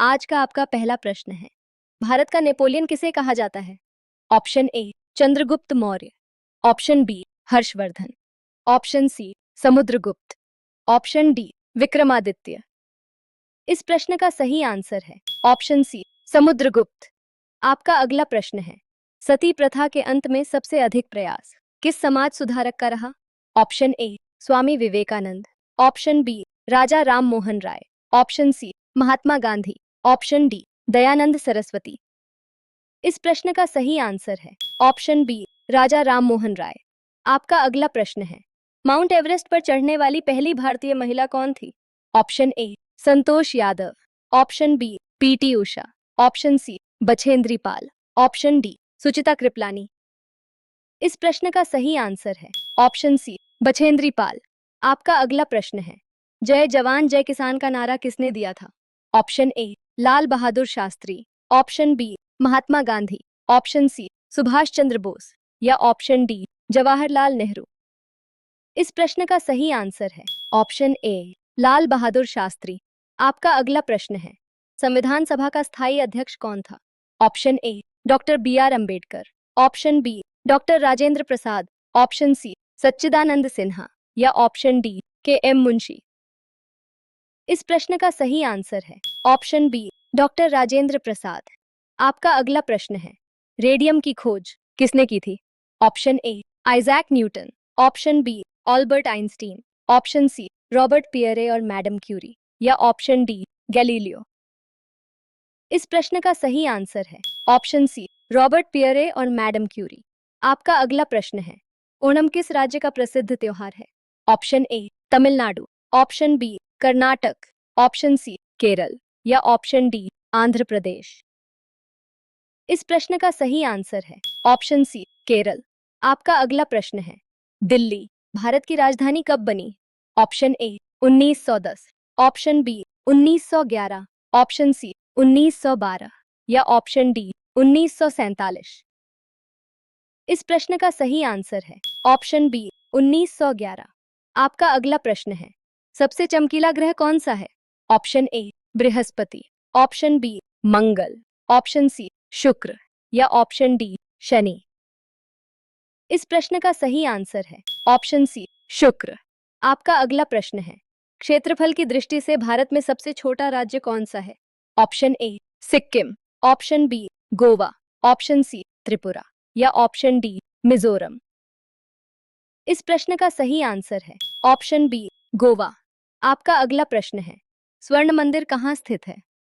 आज का आपका पहला प्रश्न है, भारत का नेपोलियन किसे कहा जाता है? Option A Chandragupta Maurya, option B Harshvardhan, option C Samudragupta, option D Vikramaditya. इस प्रश्न का सही आंसर है ऑप्शन सी समुद्रगुप्त। आपका अगला प्रश्न है, सती प्रथा के अंत में सबसे अधिक प्रयास किस समाज सुधारक का रहा? Option A Swami Vivekananda, option B Raja Ram Mohan Roy, option C Mahatma Gandhi, option D Dayanand Saraswati. इस प्रश्न का सही आंसर है ऑप्शन बी राजा राम मोहन राय। आपका अगला प्रश्न है, माउंट एवरेस्ट पर चढ़ने वाली पहली भारतीय महिला कौन थी? Option A Santosh Yadav, option B PT Usha, option C Bachendri Pal, option D Suchita Kripalani. इस प्रश्न का सही आंसर है ऑप्शन सी बछेंद्री पाल। आपका अगला प्रश्न है, जय जवान जय किसान का नारा किसने दिया था? Option A Lal Bahadur Shastri, option B Mahatma Gandhi, option C Subhash Chandra Bose या ऑप्शन डी जवाहरलाल नेहरू। इस प्रश्न का सही आंसर है ऑप्शन ए लाल बहादुर शास्त्री। आपका अगला प्रश्न है, संविधान सभा का स्थायी अध्यक्ष कौन था? Option A doctor B R Ambedkar, option B doctor Rajendra Prasad, option C Sachchidananda Sinha या option D K M Munshi. इस प्रश्न का सही आंसर है option B doctor Rajendra Prasad. आपका अगला प्रश्न है, रेडियम की खोज किसने की थी? Option A Isaac Newton, option B Albert Einstein, option C Robert Pierre और मैडम क्यूरी या ऑप्शन डी गैलीलियो। इस प्रश्न का सही आंसर है ऑप्शन सी रॉबर्ट पियरे और मैडम क्यूरी। आपका अगला प्रश्न है, ओणम किस राज्य का प्रसिद्ध त्योहार है? Option A Tamil Nadu, option B Karnataka, option C Kerala या ऑप्शन डी आंध्र प्रदेश। इस प्रश्न का सही आंसर है ऑप्शन सी केरल। आपका अगला प्रश्न है, दिल्ली भारत की राजधानी कब बनी? Option A 1910, option B 1911, option C 1912 या ऑप्शन डी 1947। इस प्रश्न का सही आंसर है ऑप्शन बी 1911। आपका अगला प्रश्न है, सबसे चमकीला ग्रह कौन सा है? ऑप्शन ए बृहस्पति, ऑप्शन बी मंगल, ऑप्शन सी शुक्र या ऑप्शन डी शनि। इस प्रश्न का सही आंसर है ऑप्शन सी शुक्र। आपका अगला प्रश्न है, क्षेत्रफल की दृष्टि से भारत में सबसे छोटा राज्य कौन सा है? Option A Sikkim, option B Goa, option C Tripura या ऑप्शन डी मिजोरम। इस प्रश्न का सही आंसर है ऑप्शन बी गोवा। आपका अगला प्रश्न है, स्वर्ण मंदिर कहाँ स्थित है?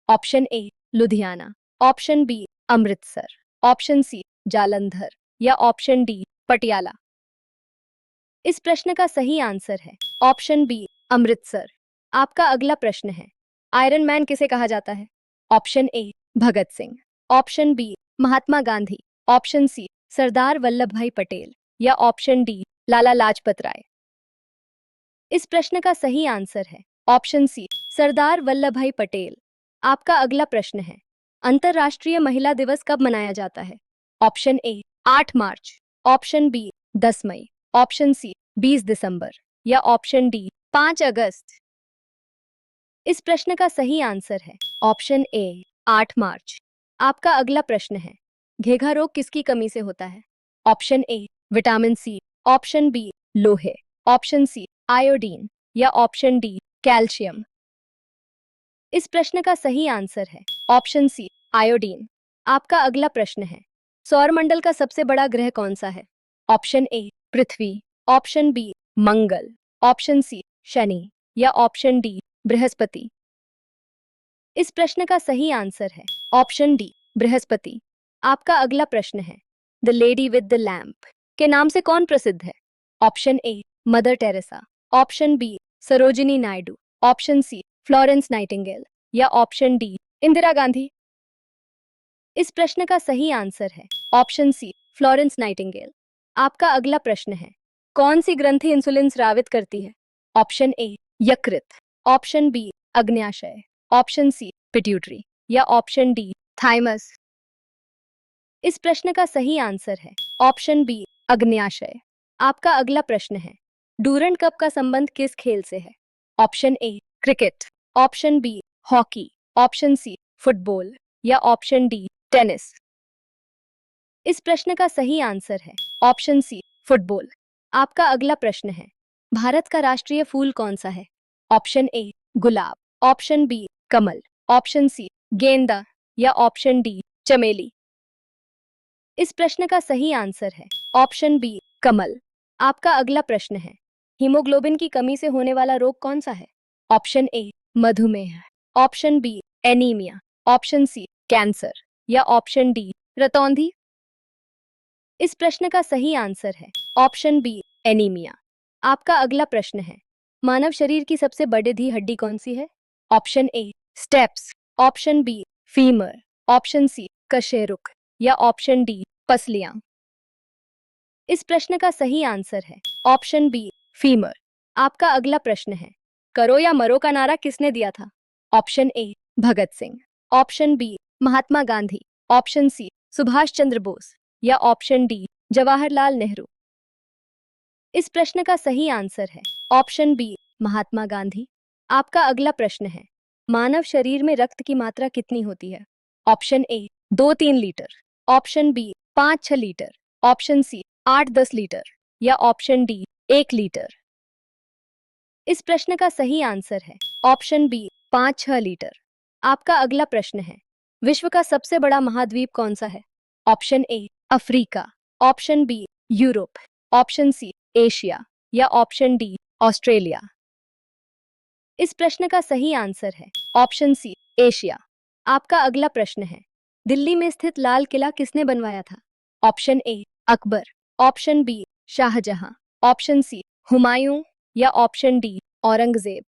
Option A Ludhiana, option B Amritsar, option C Jalandhar या ऑप्शन डी पटियाला। इस प्रश्न का सही आंसर है ऑप्शन बी अमृतसर। आपका अगला प्रश्न है, आयरन मैन किसे कहा जाता है? Option A Bhagat Singh, option B Mahatma Gandhi, option C Sardar Vallabh bhai Patel या ऑप्शन डी लाला लाजपत राय। इस प्रश्न का सही आंसर है ऑप्शन सी सरदार वल्लभ भाई पटेल। आपका अगला प्रश्न है, अंतर्राष्ट्रीय महिला दिवस कब मनाया जाता है? ऑप्शन ए 8 मार्च, ऑप्शन बी 10 मई, ऑप्शन सी 20 दिसंबर या ऑप्शन डी 5 अगस्त। इस प्रश्न का सही आंसर है ऑप्शन ए 8 मार्च। आपका अगला प्रश्न है, घेघा रोग किसकी कमी से होता है? Option A vitamin C, option B लोहे, ऑप्शन सी आयोडीन या ऑप्शन डी कैल्शियम। इस प्रश्न का सही आंसर है ऑप्शन सी आयोडीन। आपका अगला प्रश्न है, सौरमंडल का सबसे बड़ा ग्रह कौन सा है? ऑप्शन ए पृथ्वी, ऑप्शन बी मंगल, ऑप्शन सी शनि या ऑप्शन डी बृहस्पति। इस प्रश्न का सही आंसर है ऑप्शन डी बृहस्पति। आपका अगला प्रश्न है, the lady with the lamp के नाम से कौन प्रसिद्ध है? Option A Mother Teresa, option B Sarojini Naidu, option C Florence Nightingale या ऑप्शन डी इंदिरा गांधी। इस प्रश्न का सही आंसर है ऑप्शन सी फ्लोरेंस नाइटिंगेल। आपका अगला प्रश्न है, कौन सी ग्रंथि इंसुलिन स्रावित करती है? ऑप्शन ए यकृत, ऑप्शन बी अग्न्याशय, ऑप्शन सी पिट्यूटरी या ऑप्शन डी थाइमस। इस प्रश्न का सही आंसर है ऑप्शन बी अग्न्याशय। आपका अगला प्रश्न है, डूरंड कप का संबंध किस खेल से है? Option A cricket, option B hockey, option C football या ऑप्शन डी टेनिस। इस प्रश्न का सही आंसर है ऑप्शन सी फुटबॉल। आपका अगला प्रश्न है, भारत का राष्ट्रीय फूल कौन सा है? ऑप्शन ए गुलाब, ऑप्शन बी कमल, ऑप्शन सी गेंदा या ऑप्शन डी चमेली। इस प्रश्न का सही आंसर है ऑप्शन बी कमल। आपका अगला प्रश्न है, हीमोग्लोबिन की कमी से होने वाला रोग कौन सा है? ऑप्शन ए मधुमेह, option B anaemia, option C cancer या ऑप्शन डी रतौंधी। इस प्रश्न का सही आंसर है ऑप्शन बी एनीमिया। आपका अगला प्रश्न है, मानव शरीर की सबसे बड़ी हड्डी कौन सी है? Option A stapes, option B femur, option C कशेरुक या ऑप्शन डी पसलियां। इस प्रश्न का सही आंसर है ऑप्शन बी फीमर। आपका अगला प्रश्न है, करो या मरो का नारा किसने दिया था? Option A Bhagat Singh, option B Mahatma Gandhi, option C Subhash Chandra Bose या ऑप्शन डी जवाहरलाल नेहरू। इस प्रश्न का सही आंसर है ऑप्शन बी महात्मा गांधी। आपका अगला प्रश्न है, मानव शरीर में रक्त की मात्रा कितनी होती है? Option A 2-3 litre, option B 5-6 litre, option C 8-10 litre या ऑप्शन डी 1 लीटर। इस प्रश्न का सही आंसर है ऑप्शन बी 5-6 लीटर। आपका अगला प्रश्न है, विश्व का सबसे बड़ा महाद्वीप कौन सा है? Option A Africa, option B Europe, option C Asia या ऑप्शन डी ऑस्ट्रेलिया। इस प्रश्न का सही आंसर है ऑप्शन सी एशिया। आपका अगला प्रश्न है, दिल्ली में स्थित लाल किला किसने बनवाया था? Option A Akbar, option B Shah Jahan, option C Humayun या ऑप्शन डी औरंगजेब।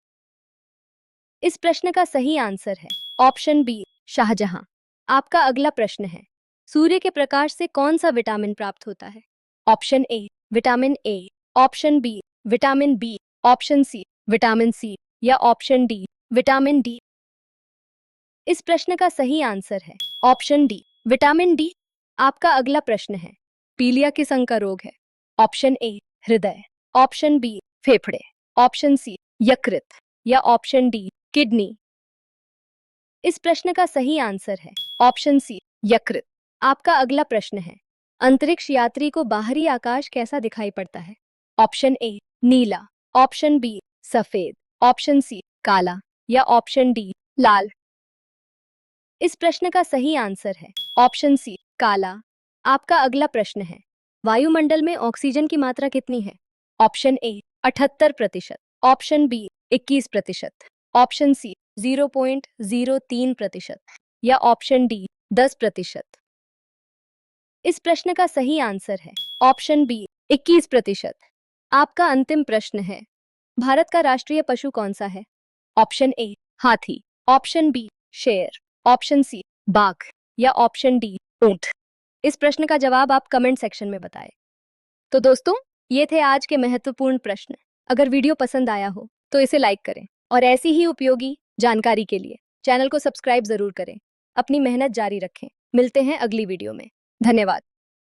इस प्रश्न का सही आंसर है ऑप्शन बी शाहजहां। आपका अगला प्रश्न है, सूर्य के प्रकाश से कौन सा विटामिन प्राप्त होता है? Option A vitamin A, option B vitamin B, option C vitamin C या ऑप्शन डी विटामिन डी। इस प्रश्न का सही आंसर है ऑप्शन डी विटामिन डी। आपका अगला प्रश्न है, पीलिया किस अंग का रोग है? ऑप्शन ए हृदय, ऑप्शन बी फेफड़े, ऑप्शन सी यकृत या ऑप्शन डी किडनी। इस प्रश्न का सही आंसर है ऑप्शन सी यकृत। आपका अगला प्रश्न है, अंतरिक्ष यात्री को बाहरी आकाश कैसा दिखाई पड़ता है? ऑप्शन ए नीला, ऑप्शन बी सफेद, ऑप्शन सी काला या ऑप्शन डी लाल। इस प्रश्न का सही आंसर है ऑप्शन सी काला। आपका अगला प्रश्न है, वायुमंडल में ऑक्सीजन की मात्रा कितनी है? Option A 78%, option B 21%, option C 0.03% या ऑप्शन डी 10%। इस प्रश्न का सही आंसर है ऑप्शन बी 21%। आपका अंतिम प्रश्न है, भारत का राष्ट्रीय पशु कौन सा है? ऑप्शन ए हाथी, ऑप्शन बी शेर, ऑप्शन सी बाघ या ऑप्शन डी ऊंट। इस प्रश्न का जवाब आप कमेंट सेक्शन में बताएं। तो दोस्तों, ये थे आज के महत्वपूर्ण प्रश्न। अगर वीडियो पसंद आया हो तो इसे लाइक करें और ऐसी ही उपयोगी जानकारी के लिए चैनल को सब्सक्राइब जरूर करें। अपनी मेहनत जारी रखें। मिलते हैं अगली वीडियो में। धन्यवाद।